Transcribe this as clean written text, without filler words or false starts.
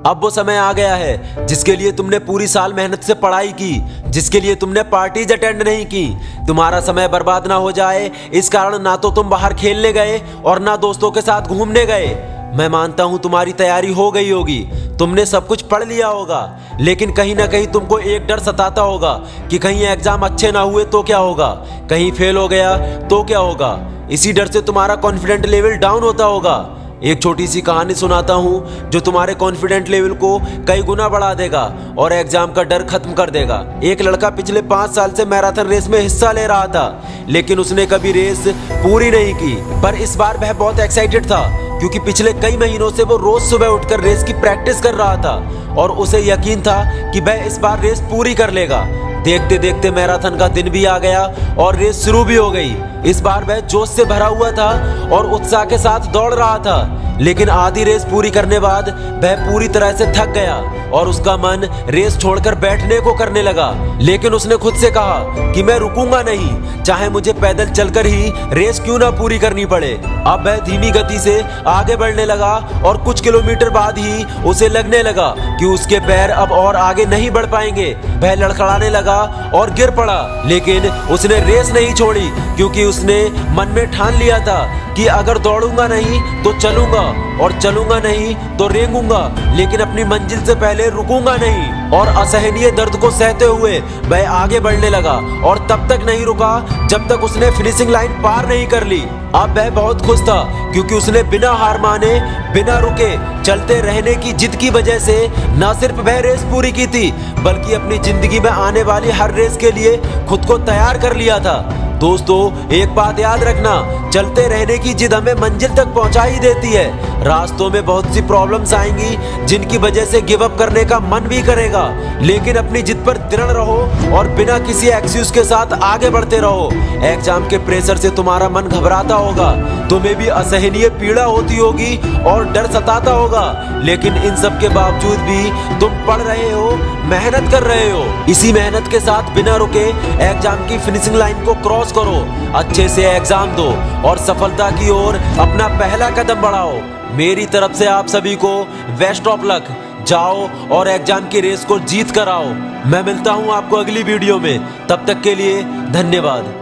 अब वो समय आ गया है जिसके लिए तुमने पूरी साल मेहनत से पढ़ाई की, जिसके लिए तुमने पार्टीज अटेंड नहीं की। तुम्हारा समय बर्बाद ना हो जाए इस कारण ना तो तुम बाहर खेलने गए और ना दोस्तों के साथ घूमने गए। मैं मानता हूं तुम्हारी तैयारी हो गई होगी, तुमने सब कुछ पढ़ लिया होगा, लेकिन कहीं ना कहीं तुमको एक डर सताता होगा कि कहीं एग्जाम अच्छे ना हुए तो क्या होगा, कहीं फेल हो गया तो क्या होगा। इसी डर से तुम्हारा कॉन्फिडेंट लेवल डाउन होता होगा। एक छोटी सी कहानी सुनाता हूँ जो तुम्हारे कॉन्फिडेंट लेवल को कई गुना बढ़ा देगा और एग्जाम का डर खत्म कर देगा। एक लड़का पिछले 5 साल से मैराथन रेस में हिस्सा ले रहा था, लेकिन उसने कभी रेस पूरी नहीं की। पर इस बार वह बहुत एक्साइटेड था क्योंकि पिछले कई महीनों से वो रोज सुबह उठकर रेस की प्रैक्टिस कर रहा था और उसे यकीन था कि वह इस बार रेस पूरी कर लेगा। देखते देखते मैराथन का दिन भी आ गया और रेस शुरू भी हो गई। इस बार वह जोश से भरा हुआ था और उत्साह के साथ दौड़ रहा था, लेकिन आधी रेस पूरी करने बाद वह पूरी तरह से थक गया और उसका मन रेस छोड़कर बैठने को करने लगा। लेकिन उसने खुद से कहा कि मैं रुकूंगा नहीं, चाहे मुझे पैदल चलकर ही रेस क्यों ना पूरी करनी पड़े। अब वह धीमी गति से आगे बढ़ने लगा और कुछ किलोमीटर बाद ही उसे लगने लगा कि उसके पैर अब और आगे नहीं बढ़ पाएंगे। वह लड़खड़ाने लगा और गिर पड़ा, लेकिन उसने रेस नहीं छोड़ी क्योंकि उसने मन में ठान लिया था कि अगर दौड़ूंगा नहीं तो चलूंगा और चलूंगा नहीं तो रेंगूंगा, लेकिन अपनी मंजिल से पहले रुकूंगा नहीं। और असहनीय दर्द को सहते हुए वह आगे बढ़ने लगा और तब तक नहीं रुका जब तक उसने फिनिशिंग लाइन पार नहीं कर ली। अब वह बहुत खुश था क्योंकि उसने बिना हार माने, बिना रुके चलते रहने की जिद की वजह से न सिर्फ वह रेस पूरी की थी बल्कि अपनी जिंदगी में आने वाली हर रेस के लिए खुद को तैयार कर लिया था। दोस्तों, एक बात याद रखना, चलते रहने की जिद हमें मंजिल तक पहुंचा ही देती है। रास्तों में बहुत सी प्रॉब्लम्स आएंगी जिनकी वजह से गिव अप करने का मन भी करेगा, लेकिन अपनी जिद पर दृढ़ रहो और बिना किसी एक्सक्यूज के साथ आगे बढ़ते रहो। एग्जाम के प्रेशर से तुम्हारा मन घबराता होगा, तुम्हें भी असहनीय पीड़ा होती होगी और डर सताता होगा, लेकिन इन सब के बावजूद भी तुम पढ़ रहे हो, मेहनत कर रहे हो। इसी मेहनत के साथ बिना रुके एग्जाम की फिनिशिंग लाइन को क्रॉस करो, अच्छे से एग्जाम दो और सफलता की ओर अपना पहला कदम बढ़ाओ। मेरी तरफ से आप सभी को बेस्ट ऑफ लक। जाओ और एग्जाम की रेस को जीत कर आओ। मैं मिलता हूं आपको अगली वीडियो में, तब तक के लिए धन्यवाद।